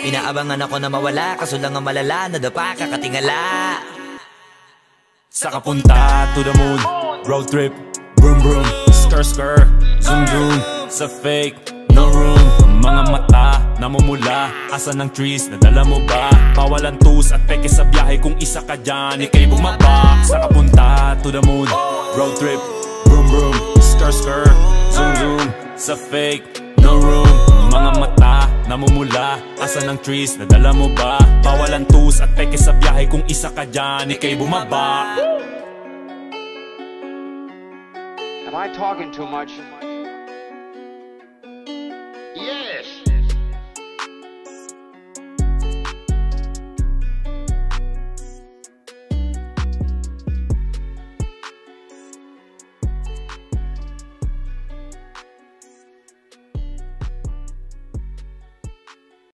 Inaabangan ako na mawala, kaso lang ang malala, nadapa kakatingala. Sa kapunta to the moon, road trip, vroom vroom, skr skr, zoom zoom. Sa fake, no room. Mga mata, namumula, asa ng trees, nadala mo ba? Bawalan tus at peke sa biyahe, kung isa ka dyan, ikay bumaba. Sa kapunta to the moon, road trip, vroom vroom, skr skr, zoom zoom. Sa fake, no room. Mga mata, namumula, asa ng trees, nadala mo ba? Bawalan tus at peke sa biyahe, kung isa ka dyan, ikay bumaba. Am I talking too much?